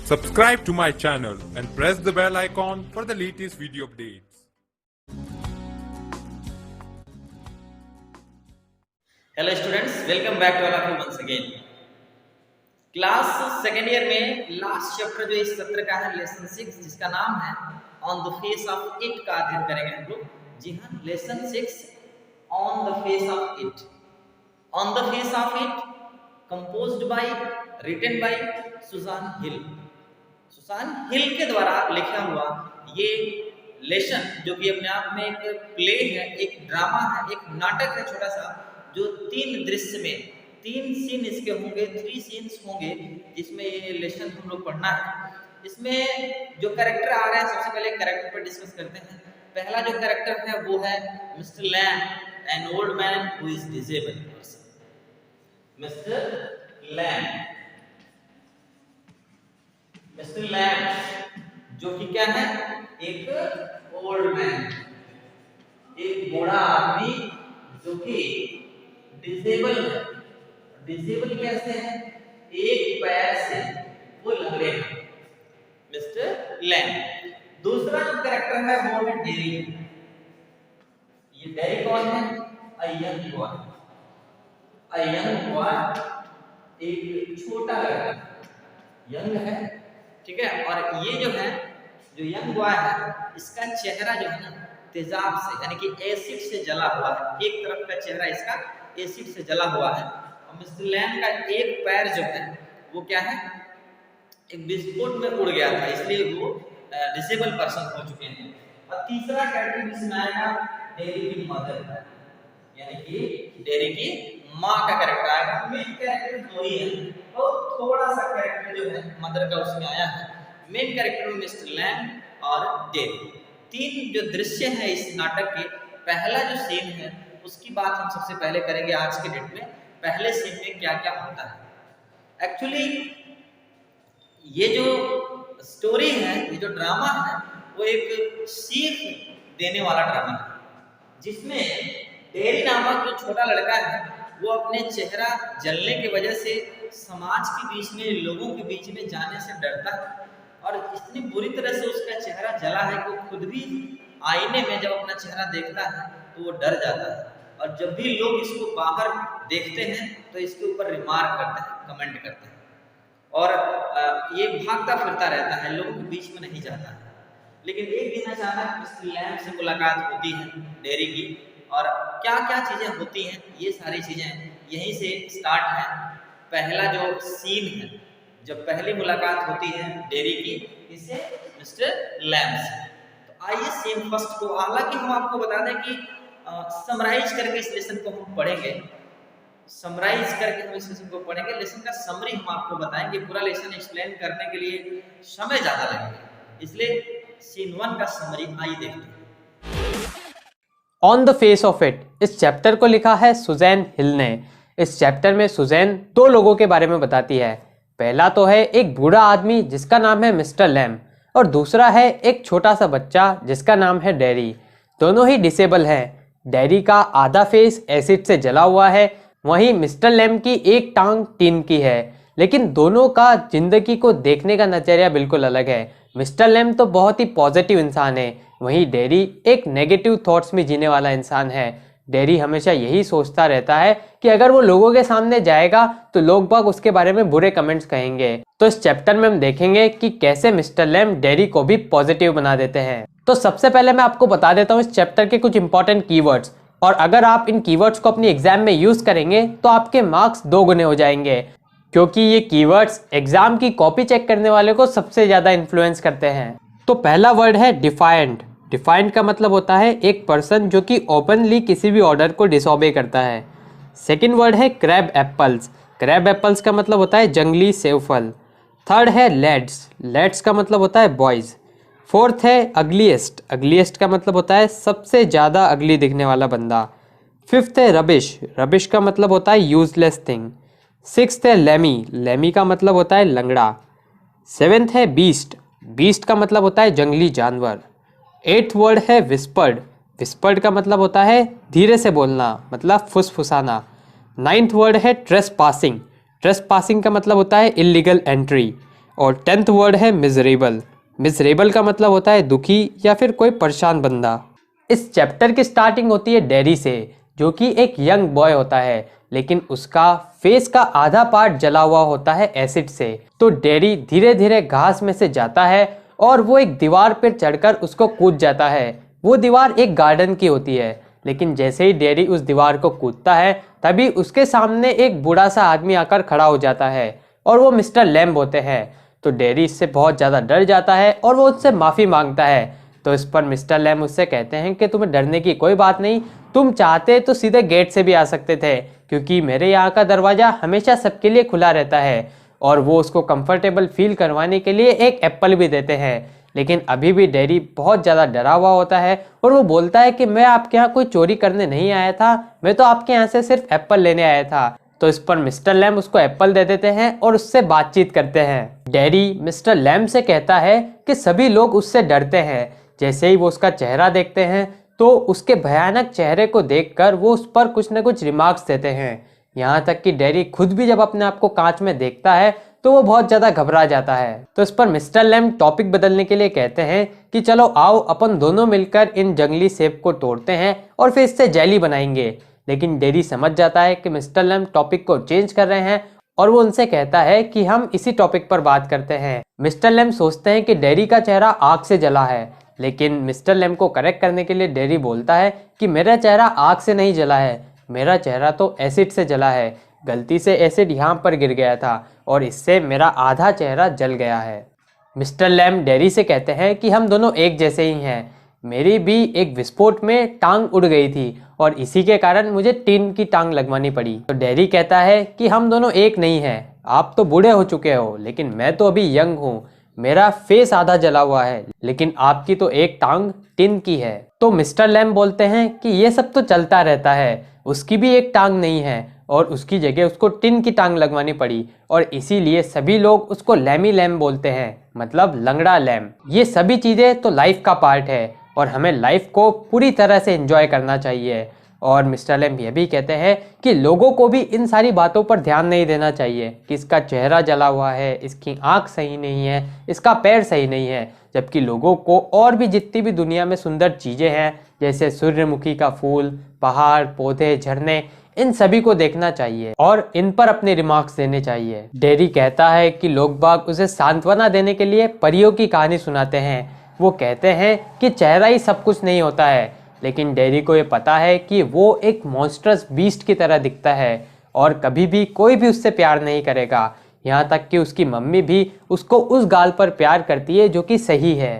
Subscribe to my channel and press the bell icon for the latest video updates. Hello students, welcome back to all of you once again. Class second year में last chapter जो इस सत्र का है lesson 6 जिसका नाम है on the face of it का अध्ययन करेंगे हम लोग। जी हाँ, lesson 6 on the face of it. On the face of it composed by written by Susan Hill. Susan Hill के द्वारा लिखा हुआ ये लेसन जो कि अपने आप में एक प्ले है, एक ड्रामा है, एक नाटक है छोटा सा, जो तीन दृश्य में तीन सीन इसके होंगे, 3 सीन्स होंगे जिसमें ये लेसन हम लोग पढ़ना है। इसमें जो कैरेक्टर आ रहे हैं सबसे पहले कैरेक्टर पर डिस्कस करते हैं। पहला जो कैरेक्टर है वो है Mr Lamb, an old man who is disabled person. Mr Lamb जो कि क्या है, एक ओल्ड मैन, एक बूढ़ा आदमी जो कि डिसेबल है। डिसेबल कैसे है? एक पैर से वो लंगड़े हैं, मिस्टर लैम। दूसरा जो कैरेक्टर है वो है डेरी। ये डेरी कौन है? A young boy. एक छोटा लड़का, यंग है, ठीक है। और ये जो है, जो यंग बॉय है, इसका चेहरा जो है ना तेजाब से यानी कि एसिड से जला हुआ है। एक तरफ का चेहरा इसका एसिड से जला हुआ है। और मिस्टर लैम का एक पैर जो है वो क्या है, एक विस्फोट में उड़ गया था, इसलिए वो डिसेबल पर्सन हो चुके हैं। और तीसरा कैरेक्टर जिसमें आएगा डेरी की मदर, यानी कि डेरी की माँ का कैरेक्टर आएगा। मेन कैरेक्टर दो ही है और थोड़ा सा कैरेक्टर जो है मदर का उसमें आया है। मेन कैरेक्टर में मिस्टर लैम और डेरी। तीन जो दृश्य है इस नाटक के, पहला जो सीन है उसकी बात हम सबसे पहले करेंगे आज के डेट में। पहले सीन में क्या क्या होता है? एक्चुअली ये जो स्टोरी है, ये जो ड्रामा है, वो एक सीख देने वाला ड्रामा है, जिसमें डेरी नामक जो छोटा लड़का है वो अपने चेहरा जलने की वजह से समाज के बीच में, लोगों के बीच में जाने से डरता है। और इतनी बुरी तरह से उसका चेहरा जला है कि वो खुद भी आईने में जब अपना चेहरा देखता है तो वो डर जाता है। और जब भी लोग इसको बाहर देखते हैं तो इसके ऊपर रिमार्क करते हैं, कमेंट करते हैं। और ये भागता फिरता रहता है, लोगों के बीच में नहीं जाता है। लेकिन एक दिन अचानक मिस्टर लैम से मुलाकात होती है डेरी की, और क्या क्या चीज़ें होती हैं, ये सारी चीज़ें यहीं से स्टार्ट है। पहला जो सीन है, जब पहली मुलाकात होती है डेरी की इससे मिस्टर लैम से, तो आइए सीन फर्स्ट को, हालांकि हम आपको बता दें कि समराइज करके इस लेसन को हम पढ़ेंगे। समराइज करके हम इस लेसन को पढ़ेंगे, लेसन का समरी हम आपको बताएंगे। पूरा लेसन एक्सप्लेन करने के लिए समय ज़्यादा लगेगा, इसलिए सीन 1 का समरी आइए देखते हैं। On the face of it इस चैप्टर को लिखा है सुजैन हिल ने। इस चैप्टर में सुजैन 2 लोगों के बारे में बताती है। पहला तो है एक बूढ़ा आदमी जिसका नाम है मिस्टर लैम, और दूसरा है एक छोटा सा बच्चा जिसका नाम है डेरी। दोनों ही डिसेबल हैं। डेरी का आधा फेस एसिड से जला हुआ है, वहीं मिस्टर लैम की एक टांग टीन की है। लेकिन दोनों का जिंदगी को देखने का नजरिया बिल्कुल अलग है। मिस्टर लैम तो बहुत ही पॉजिटिव इंसान है, वहीं डेरी एक नेगेटिव थॉट्स में जीने वाला इंसान है। डेरी हमेशा यही सोचता रहता है कि अगर वो लोगों के सामने जाएगा तो लोग बाग उसके बारे में बुरे कमेंट्स कहेंगे। तो इस चैप्टर में हम देखेंगे कि कैसे मिस्टर लैम डेरी को भी पॉजिटिव बना देते हैं। तो सबसे पहले मैं आपको बता देता हूँ इस चैप्टर के कुछ इंपॉर्टेंट कीवर्ड्स, और अगर आप इन कीवर्ड्स को अपनी एग्जाम में यूज करेंगे तो आपके मार्क्स 2 गुने हो जाएंगे, क्योंकि ये कीवर्ड्स एग्जाम की कॉपी चेक करने वाले को सबसे ज्यादा इन्फ्लुएंस करते हैं। तो पहला वर्ड है डिफायंट। डिफाइंड का मतलब होता है एक पर्सन जो कि ओपनली किसी भी ऑर्डर को डिसओबे करता है। सेकंड वर्ड है क्रैब एप्पल्स। क्रैब एप्पल्स का मतलब होता है जंगली सेव फल। थर्ड है लेड्स। लेड्स का मतलब होता है बॉयज़। फोर्थ है अगलीस्ट। अगलीस्ट का मतलब होता है सबसे ज़्यादा अगली दिखने वाला बंदा। फिफ्थ है रबिश। रबिश का मतलब होता है यूजलेस थिंग। सिक्स्थ है लेमी। लेमी का मतलब होता है लंगड़ा। सेवेंथ है बीस्ट। बीस्ट का मतलब होता है जंगली जानवर। एट्थ वर्ड है विस्पर्ड। विस्पर्ड का मतलब होता है धीरे से बोलना, मतलब फुसफुसाना। नाइन्थ वर्ड है ट्रेस पासिंग। ट्रेस पासिंग का मतलब होता है इलीगल एंट्री। और 10th वर्ड है मिजरेबल। मिजरेबल का मतलब होता है दुखी या फिर कोई परेशान बंदा। इस चैप्टर की स्टार्टिंग होती है डेरी से, जो कि एक यंग बॉय होता है, लेकिन उसका फेस का आधा पार्ट जला हुआ होता है एसिड से। तो डेरी धीरे धीरे घास में से जाता है और वो एक दीवार पर चढ़कर उसको कूद जाता है। वो दीवार एक गार्डन की होती है, लेकिन जैसे ही डेरी उस दीवार को कूदता है तभी उसके सामने एक बूढ़ा सा आदमी आकर खड़ा हो जाता है और वो मिस्टर लैम्ब होते हैं। तो डेरी इससे बहुत ज़्यादा डर जाता है और वो उससे माफ़ी मांगता है। तो इस पर मिस्टर लैम्ब उससे कहते हैं कि तुम्हें डरने की कोई बात नहीं, तुम चाहते तो सीधे गेट से भी आ सकते थे, क्योंकि मेरे यहाँ का दरवाज़ा हमेशा सबके लिए खुला रहता है। और वो उसको कंफर्टेबल फील करवाने के लिए एक एप्पल भी देते हैं। लेकिन अभी भी डेरी बहुत ज़्यादा डरा हुआ होता है और वो बोलता है कि मैं आपके यहाँ कोई चोरी करने नहीं आया था, मैं तो आपके यहाँ से सिर्फ एप्पल लेने आया था। तो इस पर मिस्टर लैम्ब उसको एप्पल दे देते हैं और उससे बातचीत करते हैं। डेरी मिस्टर लैम्ब से कहता है कि सभी लोग उससे डरते हैं। जैसे ही वो उसका चेहरा देखते हैं तो उसके भयानक चेहरे को देखकर वो उस पर कुछ न कुछ रिमार्क्स देते हैं। यहाँ तक कि डेरी खुद भी जब अपने आप को कांच में देखता है तो वो बहुत ज़्यादा घबरा जाता है। तो इस पर मिस्टर लैम्ब टॉपिक बदलने के लिए कहते हैं कि चलो आओ अपन दोनों मिलकर इन जंगली सेब को तोड़ते हैं और फिर इससे जेली बनाएंगे। लेकिन डेरी समझ जाता है कि मिस्टर लैम्ब टॉपिक को चेंज कर रहे हैं और वो उनसे कहता है कि हम इसी टॉपिक पर बात करते हैं। मिस्टर लैम्ब सोचते हैं कि डेरी का चेहरा आग से जला है, लेकिन मिस्टर लैम्ब को करेक्ट करने के लिए डेरी बोलता है कि मेरा चेहरा आग से नहीं जला है, मेरा चेहरा तो एसिड से जला है। गलती से एसिड यहाँ पर गिर गया था और इससे मेरा आधा चेहरा जल गया है। मिस्टर लैम्ब डेरी से कहते हैं कि हम दोनों एक जैसे ही हैं, मेरी भी एक विस्फोट में टांग उड़ गई थी और इसी के कारण मुझे टीन की टांग लगवानी पड़ी। तो डेरी कहता है कि हम दोनों एक नहीं हैं, आप तो बूढ़े हो चुके हो लेकिन मैं तो अभी यंग हूँ, मेरा फेस आधा जला हुआ है लेकिन आपकी तो एक टांग टिन की है। तो मिस्टर लैम्ब बोलते हैं कि ये सब तो चलता रहता है, उसकी भी एक टांग नहीं है और उसकी जगह उसको टिन की टांग लगवानी पड़ी और इसीलिए सभी लोग उसको लैमी लैम्ब बोलते हैं, मतलब लंगड़ा लैम्ब। ये सभी चीज़ें तो लाइफ का पार्ट है और हमें लाइफ को पूरी तरह से एंजॉय करना चाहिए। और मिस्टर लैम्ब ये भी कहते हैं कि लोगों को भी इन सारी बातों पर ध्यान नहीं देना चाहिए कि इसका चेहरा जला हुआ है, इसकी आंख सही नहीं है, इसका पैर सही नहीं है, जबकि लोगों को और भी जितनी भी दुनिया में सुंदर चीज़ें हैं जैसे सूर्यमुखी का फूल, पहाड़, पौधे, झरने, इन सभी को देखना चाहिए और इन पर अपने रिमार्क्स देने चाहिए। डेरी कहता है कि लोग बाग उसे सांत्वना देने के लिए परियों की कहानी सुनाते हैं। वो कहते हैं कि चेहरा ही सब कुछ नहीं होता है, लेकिन डेरी को ये पता है कि वो एक मॉन्स्टरस बीस्ट की तरह दिखता है और कभी भी कोई भी उससे प्यार नहीं करेगा। यहाँ तक कि उसकी मम्मी भी उसको उस गाल पर प्यार करती है जो कि सही है।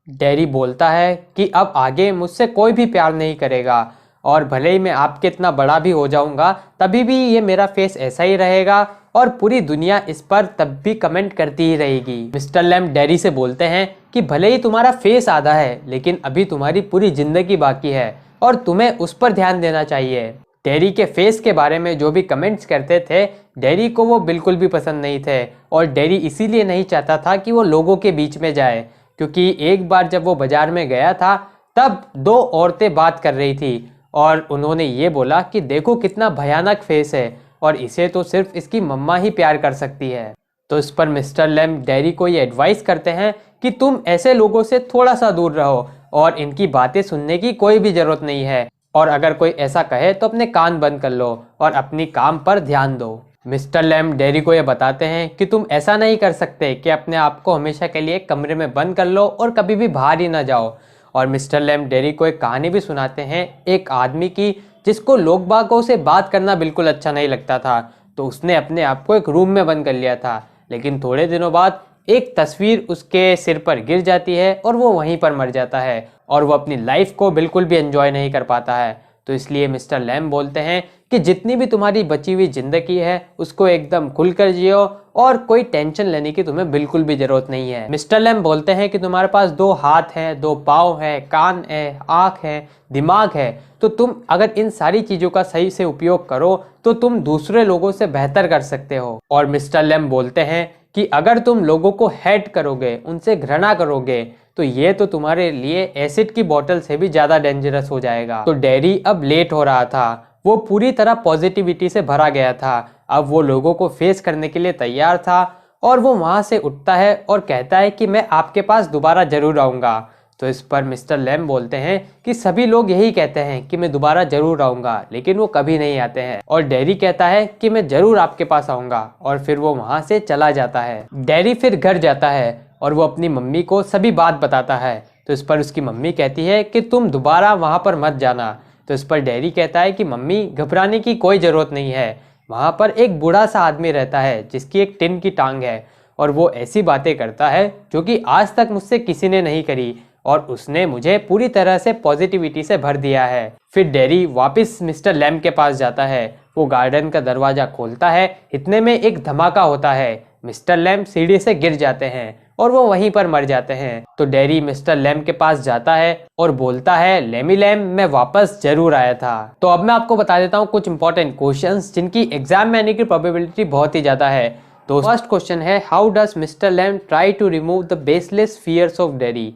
डेरी बोलता है कि अब आगे मुझसे कोई भी प्यार नहीं करेगा और भले ही मैं आपके इतना बड़ा भी हो जाऊंगा तभी भी ये मेरा फेस ऐसा ही रहेगा और पूरी दुनिया इस पर तब भी कमेंट करती ही रहेगी। मिस्टर लैम्ब डेरी से बोलते हैं कि भले ही तुम्हारा फेस आधा है लेकिन अभी तुम्हारी पूरी जिंदगी बाकी है और तुम्हें उस पर ध्यान देना चाहिए। डेरी के फेस के बारे में जो भी कमेंट्स करते थे डेरी को वो बिल्कुल भी पसंद नहीं थे और डेरी इसीलिए नहीं चाहता था कि वो लोगों के बीच में जाए, क्योंकि एक बार जब वो बाजार में गया था तब दो औरतें बात कर रही थी और उन्होंने ये बोला कि देखो कितना भयानक फेस है और इसे तो सिर्फ इसकी मम्मा ही प्यार कर सकती है। तो इस पर मिस्टर लैम्ब डेरी को ये एडवाइस करते हैं कि तुम ऐसे लोगों से थोड़ा सा दूर रहो और इनकी बातें सुनने की कोई भी ज़रूरत नहीं है और अगर कोई ऐसा कहे तो अपने कान बंद कर लो और अपनी काम पर ध्यान दो। मिस्टर लैम्ब डेरी को ये बताते हैं कि तुम ऐसा नहीं कर सकते कि अपने आप को हमेशा के लिए कमरे में बंद कर लो और कभी भी बाहर ही ना जाओ। और मिस्टर लैम्ब डेरी को एक कहानी भी सुनाते हैं एक आदमी की जिसको लोग बागों से बात करना बिल्कुल अच्छा नहीं लगता था, तो उसने अपने आप को एक रूम में बंद कर लिया था। लेकिन थोड़े दिनों बाद एक तस्वीर उसके सिर पर गिर जाती है और वो वहीं पर मर जाता है और वो अपनी लाइफ को बिल्कुल भी एंजॉय नहीं कर पाता है। तो इसलिए मिस्टर लैम्ब बोलते हैं कि जितनी भी तुम्हारी बची हुई ज़िंदगी है उसको एकदम खुलकर जियो और कोई टेंशन लेने की तुम्हें बिल्कुल भी ज़रूरत नहीं है। मिस्टर लैम्ब बोलते हैं कि तुम्हारे पास 2 हाथ हैं, 2 पाँव हैं, कान है, आँख है, दिमाग है, तो तुम अगर इन सारी चीज़ों का सही से उपयोग करो तो तुम दूसरे लोगों से बेहतर कर सकते हो। और मिस्टर लैम्ब बोलते हैं कि अगर तुम लोगों को हेट करोगे, उनसे घृणा करोगे, तो ये तो तुम्हारे लिए एसिड की बोतल से भी ज़्यादा डेंजरस हो जाएगा। तो डेरी अब लेट हो रहा था, वो पूरी तरह पॉजिटिविटी से भरा गया था। अब वो लोगों को फेस करने के लिए तैयार था और वो वहाँ से उठता है और कहता है कि मैं आपके पास दोबारा जरूर आऊँगा। तो इस पर मिस्टर लैम बोलते हैं कि सभी लोग यही कहते हैं कि मैं दोबारा जरूर आऊँगा, लेकिन वो कभी नहीं आते हैं। और डैरी कहता है कि मैं जरूर आपके पास आऊँगा, और फिर वो वहाँ से चला जाता है। डैरी फिर घर जाता है और वो अपनी मम्मी को सभी बात बताता है। तो इस पर उसकी मम्मी कहती है कि तुम दोबारा वहाँ पर मत जाना। तो इस पर डैरी कहता है कि मम्मी, घबराने की कोई ज़रूरत नहीं है, वहाँ पर एक बूढ़ा सा आदमी रहता है जिसकी एक टिन की टांग है, और वो ऐसी बातें करता है जो कि आज तक मुझसे किसी ने नहीं करी, और उसने मुझे पूरी तरह से पॉजिटिविटी से भर दिया है। फिर डैरी वापस मिस्टर लैम के पास जाता है। वो गार्डन का दरवाज़ा खोलता है, इतने में एक धमाका होता है। मिस्टर लैम सीढ़ी से गिर जाते हैं और वो वहीं पर मर जाते हैं। तो डैरी मिस्टर लैम के पास जाता है और बोलता है, लेमी लैम, मैं वापस जरूर आया था। तो अब मैं आपको बता देता हूँ कुछ इंपॉर्टेंट क्वेश्चंस जिनकी एग्जाम में आने की प्रोबेबिलिटी बहुत ही ज़्यादा है। तो फर्स्ट क्वेश्चन है, how does Mr Lamb try to remove the baseless fears of Derry.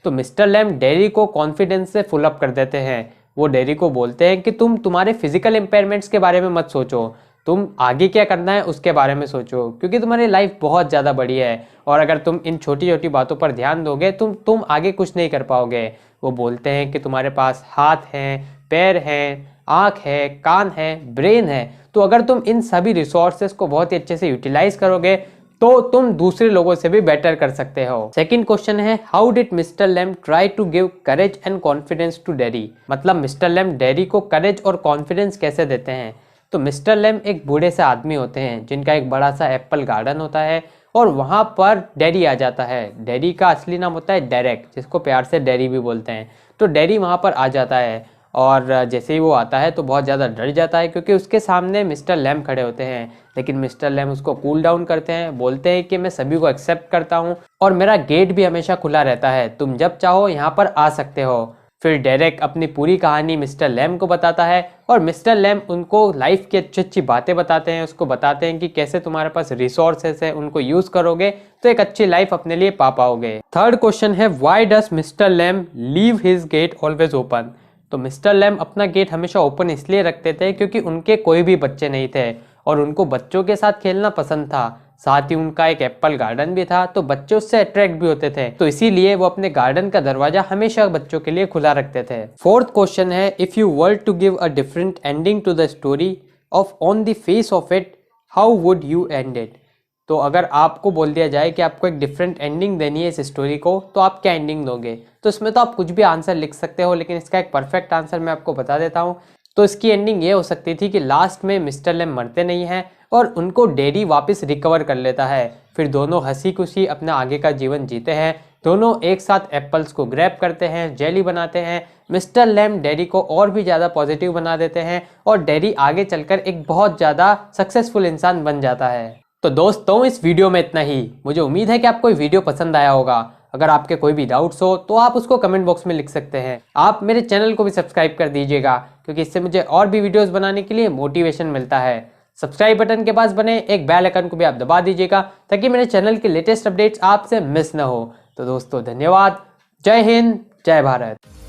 तो मिस्टर लैम डैरी को कॉन्फिडेंस से फुल अप कर देते हैं। वो डैरी को बोलते हैं कि तुम तुम्हारे फिजिकल इम्पेयरमेंट्स के बारे में मत सोचो, तुम आगे क्या करना है उसके बारे में सोचो, क्योंकि तुम्हारी लाइफ बहुत ज़्यादा बड़ी है, और अगर तुम इन छोटी छोटी बातों पर ध्यान दोगे तुम आगे कुछ नहीं कर पाओगे। वो बोलते हैं कि तुम्हारे पास हाथ हैं, पैर हैं, आँख है, कान है, ब्रेन है, तो अगर तुम इन सभी रिसोर्सेज को बहुत ही अच्छे से यूटिलाइज करोगे तो तुम दूसरे लोगों से भी बेटर कर सकते हो। सेकंड क्वेश्चन है, how did Mr Lamb try to give courage and confidence to Derry. मतलब मिस्टर लैम डैरी को करेज और कॉन्फिडेंस कैसे देते हैं। तो मिस्टर लैम एक बूढ़े से आदमी होते हैं जिनका एक बड़ा सा एप्पल गार्डन होता है, और वहाँ पर डैरी आ जाता है। डैरी का असली नाम होता है डेरेक, जिसको प्यार से डैरी भी बोलते हैं। तो डैरी वहाँ पर आ जाता है, और जैसे ही वो आता है तो बहुत ज़्यादा डर जाता है, क्योंकि उसके सामने मिस्टर लैम खड़े होते हैं। लेकिन मिस्टर लैम उसको कूल डाउन करते हैं, बोलते हैं कि मैं सभी को एक्सेप्ट करता हूँ और मेरा गेट भी हमेशा खुला रहता है, तुम जब चाहो यहाँ पर आ सकते हो। फिर डेरेक अपनी पूरी कहानी मिस्टर लैम को बताता है, और मिस्टर लैम उनको लाइफ की अच्छी अच्छी बातें बताते हैं। उसको बताते हैं कि कैसे तुम्हारे पास रिसोर्सेस है, उनको यूज करोगे तो एक अच्छी लाइफ अपने लिए पा पाओगे। थर्ड क्वेश्चन है, why does Mr Lamb leave his gate always open. तो मिस्टर लैम अपना गेट हमेशा ओपन इसलिए रखते थे क्योंकि उनके कोई भी बच्चे नहीं थे, और उनको बच्चों के साथ खेलना पसंद था। साथ ही उनका एक एप्पल गार्डन भी था, तो बच्चे उससे अट्रैक्ट भी होते थे, तो इसीलिए वो अपने गार्डन का दरवाजा हमेशा बच्चों के लिए खुला रखते थे। फोर्थ क्वेश्चन है, if you were to give a different ending to the story of on the face of it, how would you end it. तो अगर आपको बोल दिया जाए कि आपको एक डिफरेंट एंडिंग देनी है इस स्टोरी को, तो आप क्या एंडिंग दोगे। तो इसमें तो आप कुछ भी आंसर लिख सकते हो, लेकिन इसका एक परफेक्ट आंसर मैं आपको बता देता हूँ। तो इसकी एंडिंग ये हो सकती थी कि लास्ट में मिस्टर लैम मरते नहीं हैं और उनको डैरी वापस रिकवर कर लेता है। फिर दोनों हंसी खुशी अपना आगे का जीवन जीते हैं। दोनों एक साथ एप्पल्स को ग्रैब करते हैं, जेली बनाते हैं। मिस्टर लैम डैरी को और भी ज़्यादा पॉजिटिव बना देते हैं, और डैरी आगे चलकर एक बहुत ज़्यादा सक्सेसफुल इंसान बन जाता है। तो दोस्तों, इस वीडियो में इतना ही। मुझे उम्मीद है कि आपको ये वीडियो पसंद आया होगा। अगर आपके कोई भी डाउट्स हो तो आप उसको कमेंट बॉक्स में लिख सकते हैं। आप मेरे चैनल को भी सब्सक्राइब कर दीजिएगा, क्योंकि इससे मुझे और भी वीडियोस बनाने के लिए मोटिवेशन मिलता है। सब्सक्राइब बटन के पास बने एक बेल आइकन को भी आप दबा दीजिएगा, ताकि मेरे चैनल के लेटेस्ट अपडेट्स आपसे मिस न हो। तो दोस्तों, धन्यवाद। जय हिंद, जय भारत।